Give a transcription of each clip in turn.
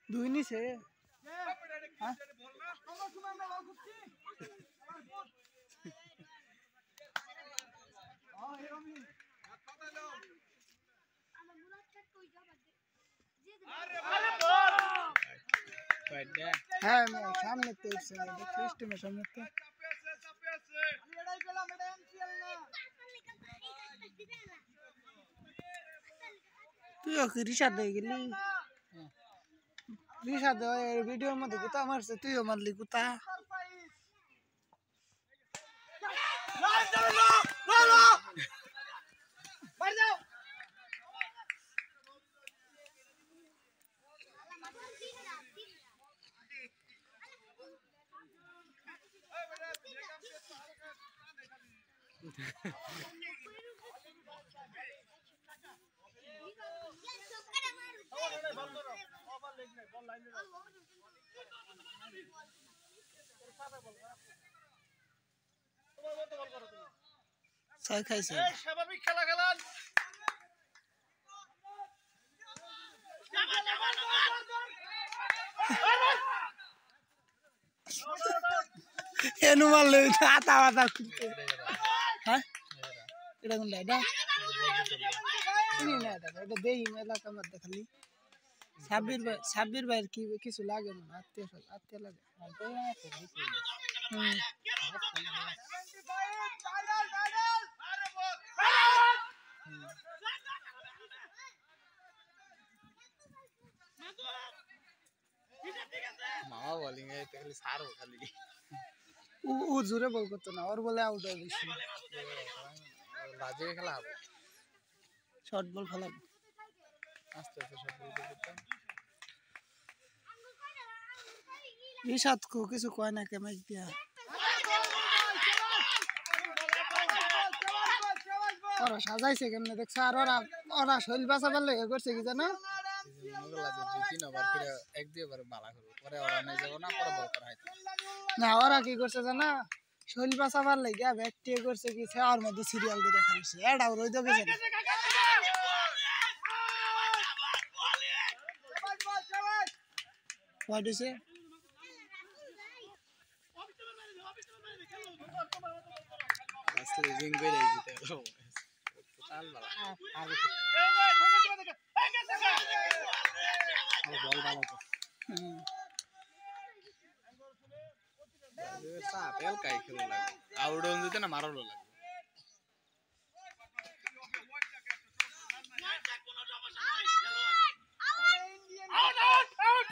দুইনি সে হ্যাঁ সামনে তো সিস্টেমের সামনে তো তুইও কি রিসাদ হয়ে গেলি রিসাদ ভিডিওর মধ্যে কুতা মারছে তুইও মারলি কুতা ছয় খাইছে স্বাভাবিক খেলা খেলান এনু মারলে আতা আতা করতে হ্যাঁ এটা কোনটা এটা চিনি না এটা এটা দেই এলাকার মধ্যে খালি সাব্বির ভাইয়ের কি কিছু লাগে না আত্মীয় লাগে মামা বলিং এ খালি সার খালি ও জোরে বল করতো না ওর বলে আউট হয়ে গেছে বাজে খেলা হবে শর্ট বল খেলাবো আস্তে আস্তে শর্ট বল করতাম রিশাদ কো কিছু কয় না কেমন দিয়া ওরা সাজাইছে কেমনে দেখছ আর ওরা শৈল বাঁচাবার লেগে করছে কি জানো না ওরা কি করছে জানা শৈল বাঁচাবার লেগে ব্যাকটি করছে কি আর মধ্যে সিরিয়াল দিয়ে খাইছে এটা রই তো গেছে হোয়াট ইজ ইট আসলে জিং করে দিতে হলো টোটাল বালা বল ভালো তো সাপেল কাই খেলো লাগে আউট হন দিতে না মারলো লাগে আউট আউট আউট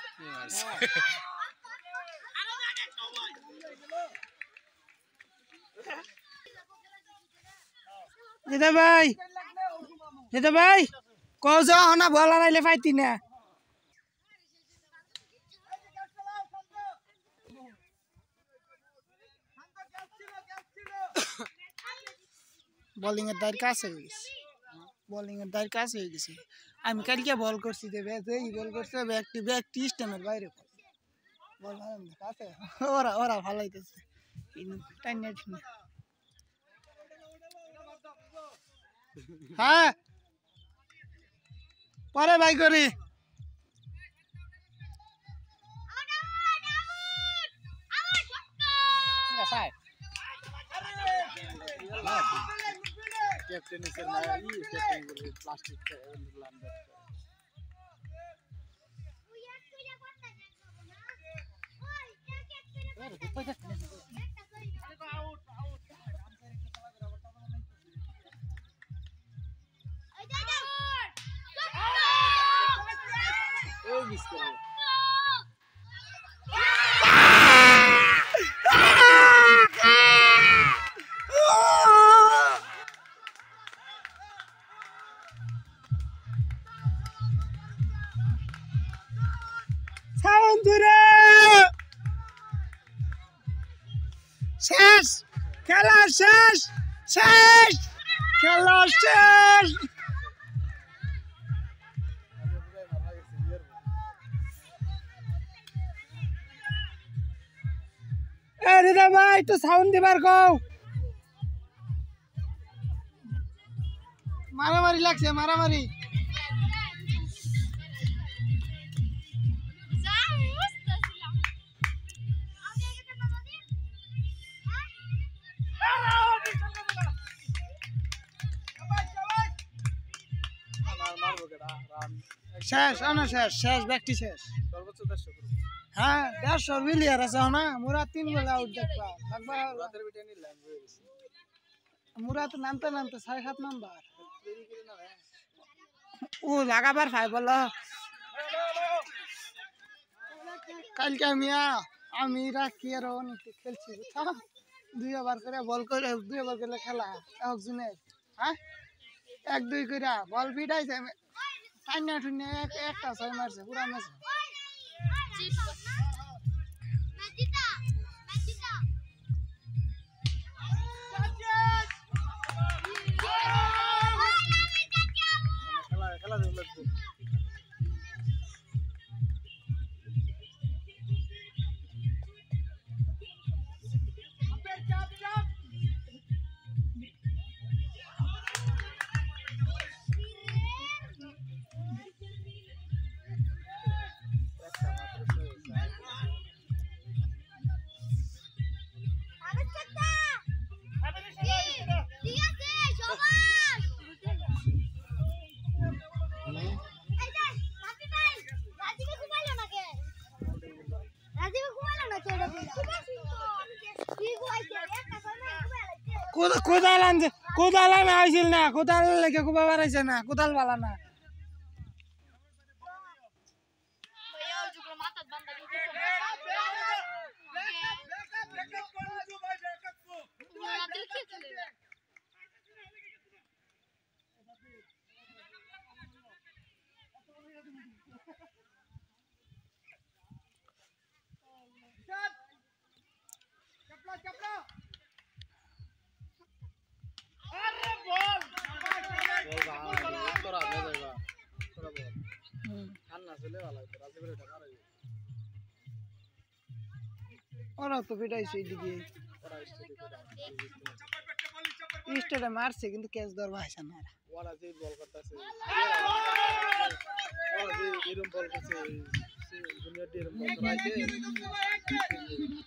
যেতে ভাই কও যে না বল আনাইলে পাইতি না বোলিং এর দায়ের কাছে হয়ে গেছে আমি কালকে বল করছি যে এই বল করছে ব্যাকটি স্টেমের বাইরে বল কাছে ওরা ভালাইতেছে হ্যাঁ পরে ভাই করি कैप्टन सर ना ये कैप्टन प्लास्टिक का लंदर ओ मिस कर শেষ খেলা শেষ শেষ খেলা শেষ রে ভাই তো সাউন্ড দিবার কও মারামারি লাগছে মারামারি শেষ শেষ শেষ ব্যক্তি শেষ সর্বোচ্চ 150 করে হ্যাঁ 150 মিলিয়ার আছে না মোরা 3 বেলা আউট দেখবা লাগবা রাতের বিটা নি লাইন হয়ে গেছে মোরা তো নামতে নামতে 6-7 নাম্বার দেরি করে না ও লাগাবার ভাই বলো কালকে আমি রাখি আর অনেক খেলছি বুঝছো 2 ওভার করে বল করে 2 ওভার করে খেলা একজনের হ্যাঁ 1-2 করে বল পিটাইছে টাইনা টুনে একটা 6 মারছে পুরা ম্যাচ খেলা লাগবে কোদাল আনা হয়েছিল না কোদাল লেগে কুবা বাড়াইছে না কোদাল বালা না ওরা তো পিটাইছে এদিকে স্টেটে মারছে কিন্তু ক্যাচ ধরবা হয়েছে না ওরা যে বল করতেছে ওরা যে এরকম বল করছে জুনিয়র টি এরকম বল করাইছে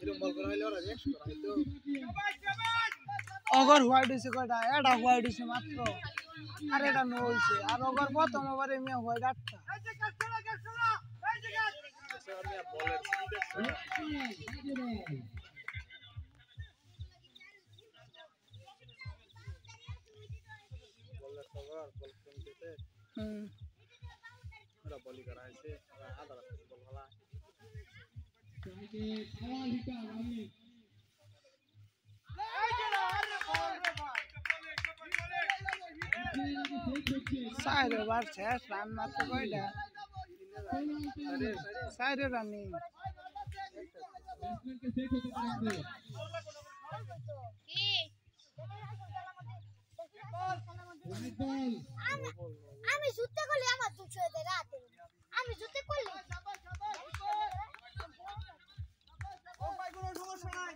এরকম বল করাইলে ওরা যে করাইতো অগর হোয়াইট হইছে কয়টা এটা হোয়াইট হইছে মাত্র আর এটা নো হইছে আর অগর প্রথম ওভারে মিয়া হোয়াইট 8টা সাইড ওভার শেষ রান মাত্র কয়টা 4 রানিং আমি জুতে করলে আমার 200 দেয় রাতে আমি জুতে করলে ও ভাই কোনো সমস্যা নাই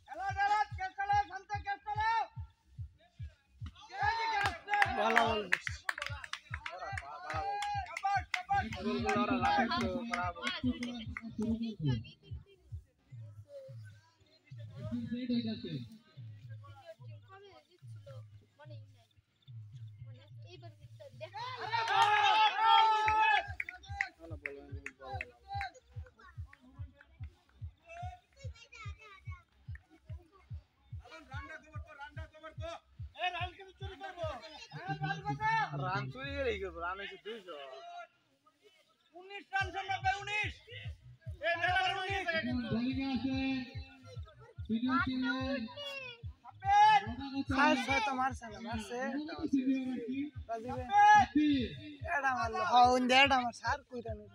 হ্যালো দাদা কেস চালাও শান্ত কেস চালাও বলা বল রান চুরি করে কি রান হইছে 200 19 রান সম্ভব 19 এই নাম্বার 19 সাইড তো মারছে না মারছে রাজিবে এটা মারলো হ্যাঁ ইন্ডিয়া এটা মার সার কইরা নিল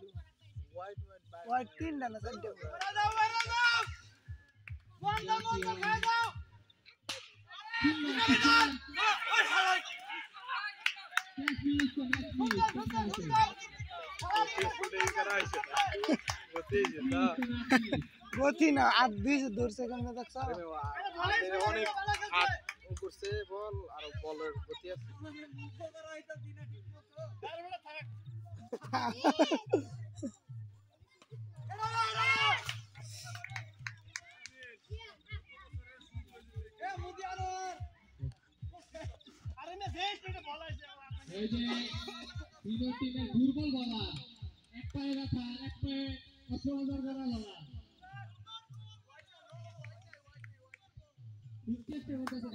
হোয়াইট হোয়াইট ওই তিনটা না চারটে গতি না আর দুই ধরছে কেমন দেখছ অনেক হাত করছে বল আর বলের গতি আছে এই যে বিপদ টিমের দুর্বল বলার এক পায়ে ব্যথা এক পায়ে অস্ত্রোপচার করা বলার চেষ্টা করতেছে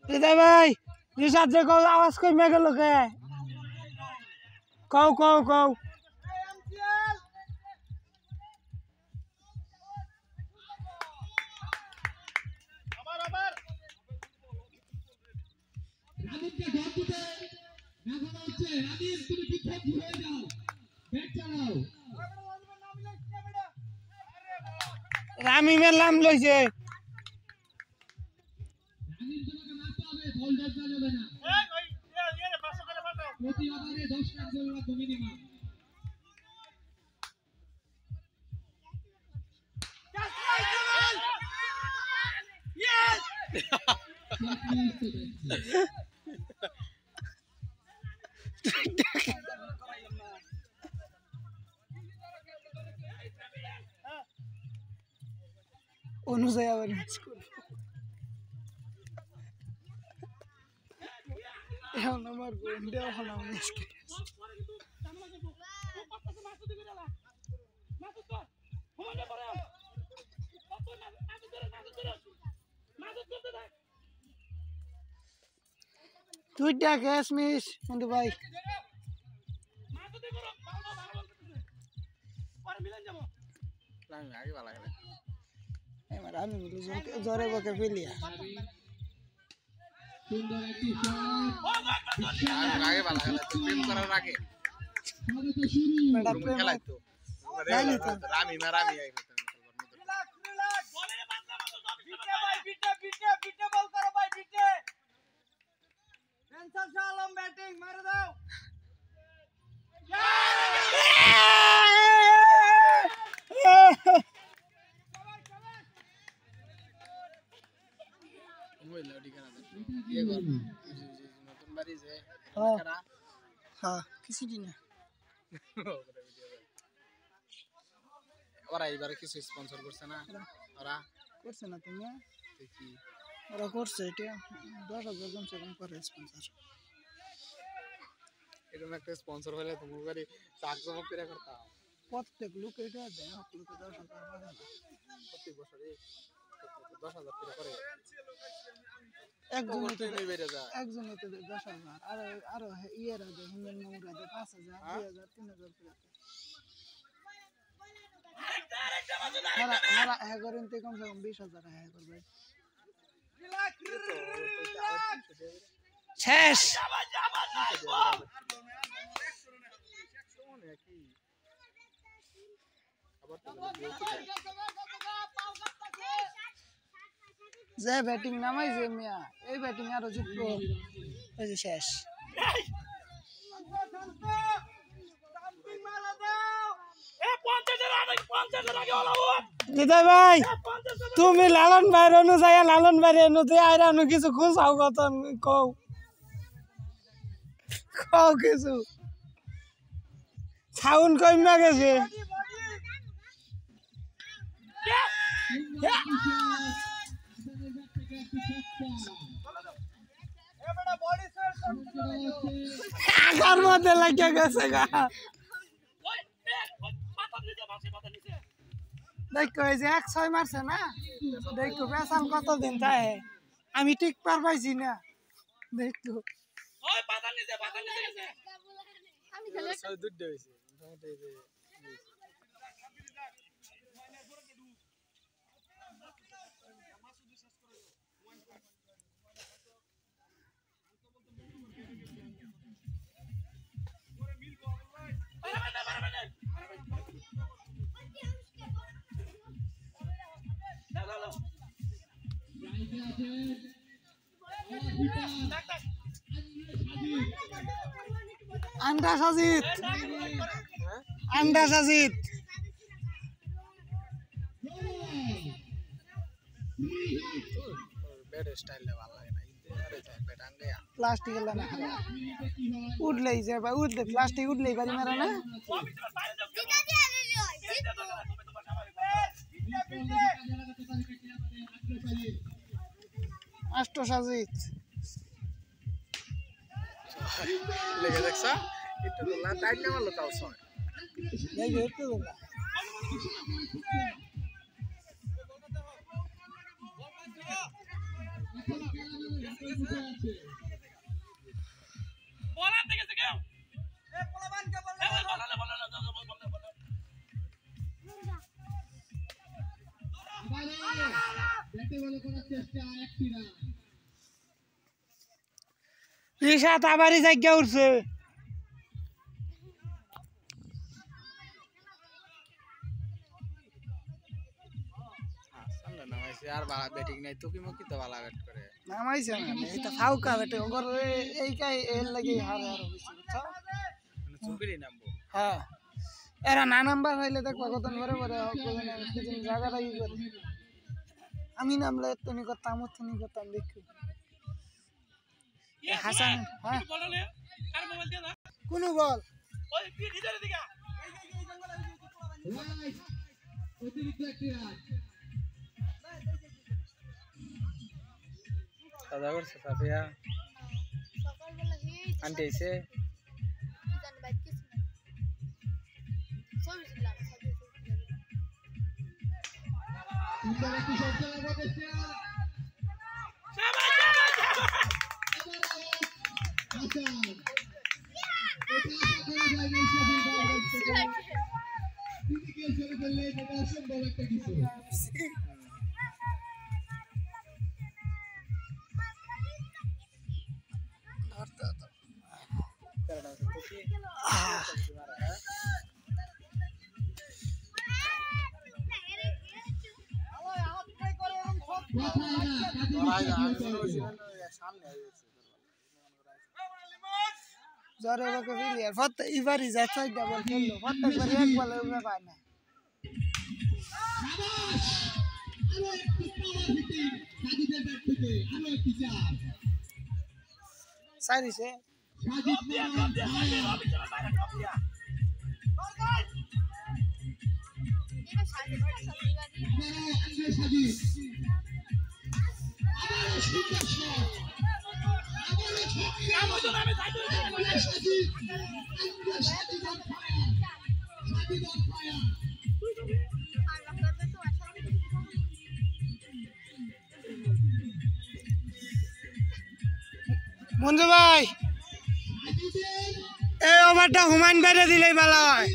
হৃদয় ভাই রিসার্চ যে কও আওয়াজ কমে গেল কে কও কও কও রাজীবকে ঘর দিতে না বলা হচ্ছে রাজীব তুমি বিক্ষোভ হয়ে যাও ব্যাট চালাও রামিমের নাম লইছে রাজীব তোমাকে মারতে হবে বল ধরতে যাবে না প্রতি ওভারে 10 রান করে রাখো মিনিমাম অনুযায়ী আবার মিস করব এখন আমার বন্ধু এখন আমি মিস করি দুইটা ক্যাচ মিস বন্ধু ভাই আগে ভালো লাগে এবার আমি মিলি জোরে বকে ফেলিয়া সুন্দর একটি শট আগে ভালো লাগে তো প্রেম করার আগে স্বাগত শুরু বেটা রুমে প্রেম খেলাই তো জানি তো রামি আই নতুন বাড়ি যে হ্যাঁ কিছু দিন ওরা এবারে কিছু স্পন্সর করছে না ওরা করছে না তুমি দেখি ওরা করছে এটা 10,000 কমসে কম করে স্পন্সর এরকম একটা স্পন্সর হলে তোমার বাড়ি চাকজমক করে করতাম প্রত্যেক লোক এটা দেয় লোকে 10,000 টাকা প্রত্যেক বছরে 10,000 করে একজন তুমি বেড়ে যায় একজন এতে 10,000 আর আর ইয়েরা দেয় হিমেল মামুরা দেয় 5,000 2,000 3,000 করে হারা হ্যাঁ করেন তো কমসে কম 20,000 হ্যাঁ করবে শেষ যে ব্যাটিং নামাইছে মিয়া এই ব্যাটিং আরো জিতবো এই যে শেষ হৃদয় ভাই তুমি লালন ভাইয়ের অনুযায়ী লালন ভাইয়ের অনুযায়ী আর অন্য কিছু খুঁজাও কত কও কও কিছু সাউন্ড কমে গেছে আগার মধ্যে লাগে গেছে গা দেখো এই যে 1-6 মারছে না দেখো বেসাল কতদিন থাকে আমি ঠিক পার পাইছি না দেখো আমি খেলে ছয় দুটো হয়েছে মোটামুটি এই যে আন্ডা সাজিদ আন্ডা সাজিদ ব্যাটের স্টাইলটা ভালো লাগে না ব্যাট আনলে প্লাস্টিক না উঠলেই যে ভাই উঠলে প্লাস্টিক উঠলেই বাড়ি মারা না আষ্ট সাজিদ লেগে দেখছা একটু না টাইট না মারলো তাও ছয় দেখি একটু না রিশাদ আবারই জায়গা উঠছে সামনে নামাইছে আর ভালো ব্যাটিং নাই তো কি মুখি তো ভালো ব্যাট করে নামাইছে না এটা ফাউকা বেটে ওগর এই কাই এর লাগি হার হার হইছে বুঝছো মানে চুপিরই নামবো হ্যাঁ এরা না নাম্বার হইলে দেখবা কত পরে পরে কিছুদিন জায়গা লাগি করে আমি নামলে তুমি করতাম তুমি করতাম দেখো হাসান হ্যাঁ কোন বল দাদা করছে সাফিয়া সকালবেলা হেই আন্টি এসে জানি বাইক কিছু না সবই ছিলাম জরে বাকে ফিলিয়ার ফত ইবারি যাচ্ছে ডাবল খেললো প্রত্যেকবার এক বলে উঠে পায় না সারিছে মঞ্জু ভাই এই ওভারটা হুমায়ুন বাইরে দিলেই ভালো হয়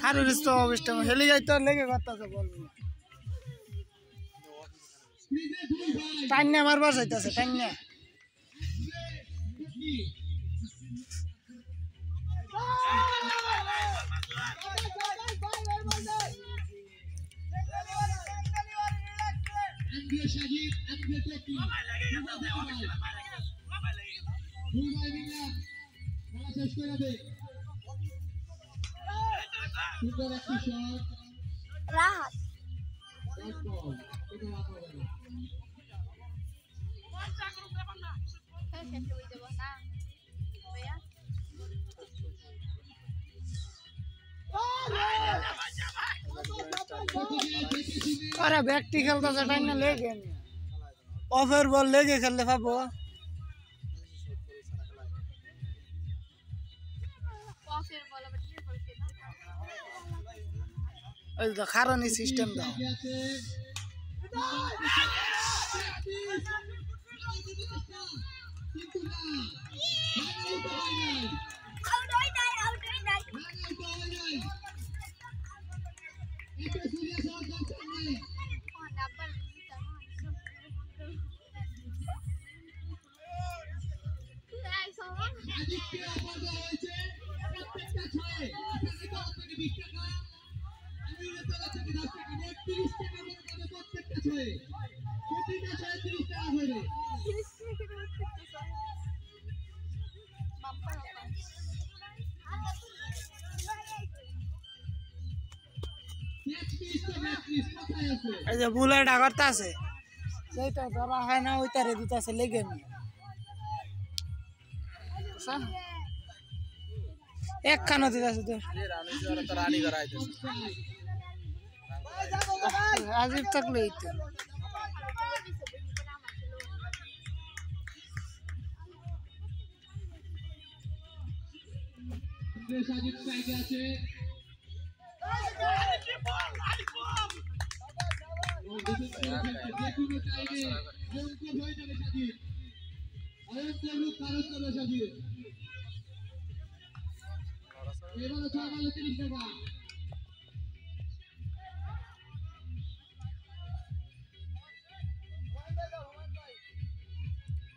খারুর তো অবস্থা হেলে যাই তো লেগে কথা বলবো টাইনা মারবার চাইতেছে টাইনা রাহাত अरे व्यक्ति खेलता से टाइम ना लेके ऑफर बॉल लेके खेल ले पाबो এই তো কারণে সিস্টেম দাও এই যে বুলেট আগরতা আছে সেইটা ধরা হয় না ওইটারে দিতাছে লেগে নি এক খানো দিতাছে তো রানী করাইতেছে আজিব থাকলে তো সাজিদ সাইডে আছে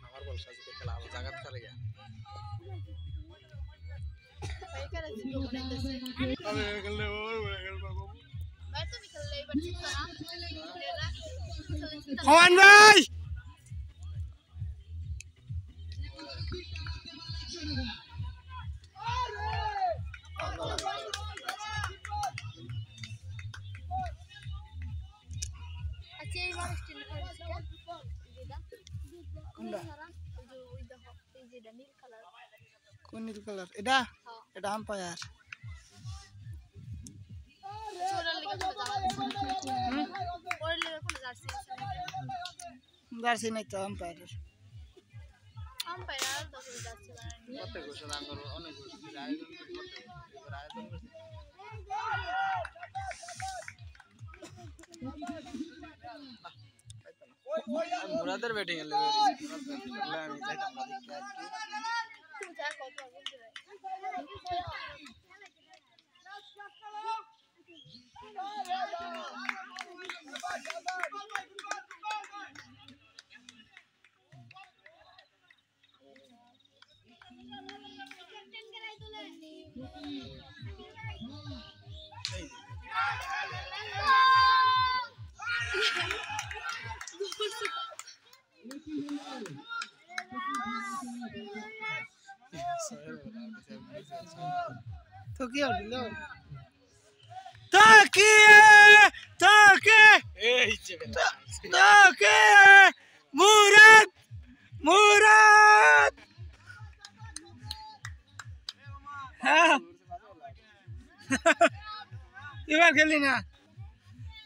আমার বল সাজিদে খেলা আমার জায়গা করে গিয়া হন ভাই কোন নীল কালার এটা এটা আম্পায়ার জার্সি নাই তো আম্পায়ারের প্রত্যেক বছর আঙ্গর অনেক বছর আয়োজন করতে আয়োজন করতে মুরাদের ব্যাটিং এর লেগে আমি যাইতাম না দেখতে তো কি হলো তাকে এই যে তাকে মুরাদ হ্যাঁ এবার খেলি না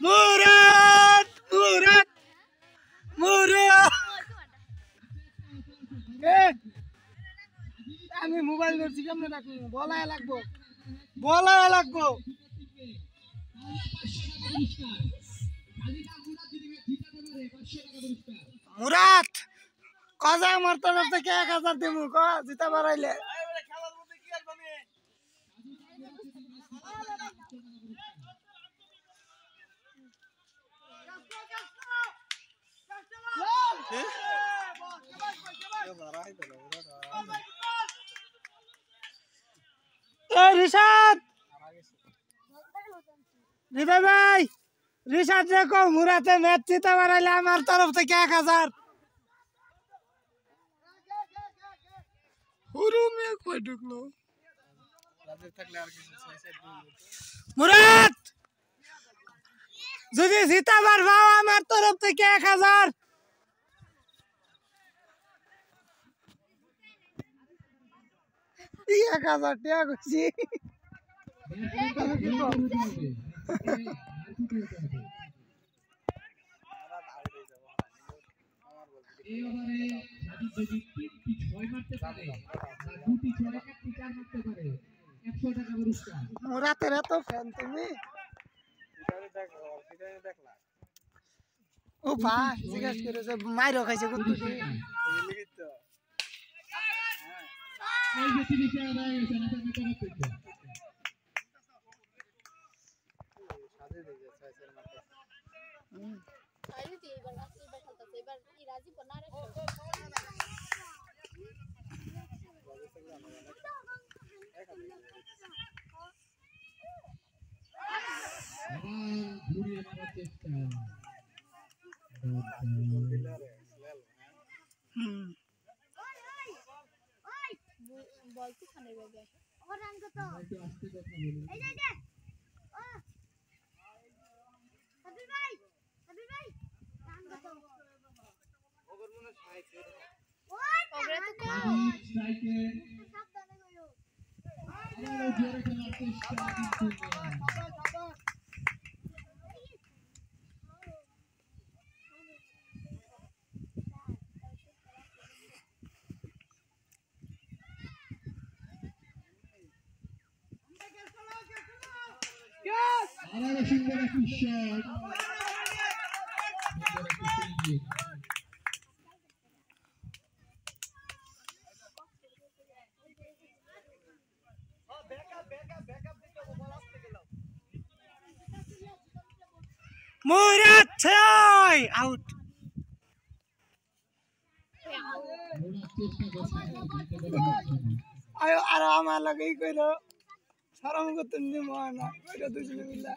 মুরাদ আমি মোবাইল ধরছি কেমনে রাখবো বলায় লাগবো মুরাদ কজা আমার তরফ থেকে 1000 দেবো জিতা বাড়াইলে রিশাদ হৃদয় ভাই রিশাদ দেখো মুরাতে ম্যাচ জিতে বাড়াইলে আমার তরফ থেকে 1000 মুরাদ যদি জিতাবার ভাও আমার তরফ থেকে 1000 1000 টাকা কইছি এই ওভারে সাজিদ যদি 3টি 6 মারতে পারে আর 2টি 6 একটি 4 মারতে পারে 100 টাকা পুরস্কার। রাতের এত ফ্যান তুমি দেখলা ও ভাই জিজ্ঞেস করে যে মাইরো খাইছে কুত্তু তো এই যে 30 টাকা দেয় গেছে না তো কত করতে সাজে দিয়েছে সাইসের মাঠে আরে তুই এবার খেলতেছে এবার কি রাজি না রে ঘুরিয়ে মারার চেষ্টা বল তুই খানে ব্যাগে ওর রান কত একটু আস্তে কথা বলি এই যে ও সাবির ভাই রান কত ওগর মনে 60 ওগরে তো কম স্ট্রাইকে সাবধানে গয়ো আবারও জোরে খেলার চেষ্টা কিন্তু আবারও সুন্দর একটি শট সুন্দর একটি ফিল্ডিং মুরাদ ছয় আউট ঘোরার চেষ্টা করছে আয় আর আমার লাগেই কইলো সারাম করতে নিমো না কইরা দুজনে মিলা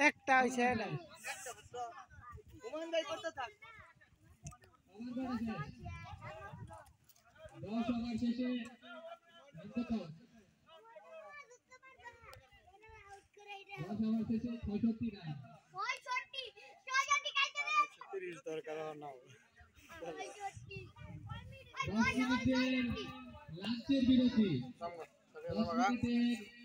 একটা হইছে না ঘুমান ভাই করতে থাক 10 ওভার শেষে কত 10 ওভার শেষে 65 রান 65 কাইতে রে 30 দরকার না 10 মিনিটের লাঞ্চের বিরতি 10 মিনিটের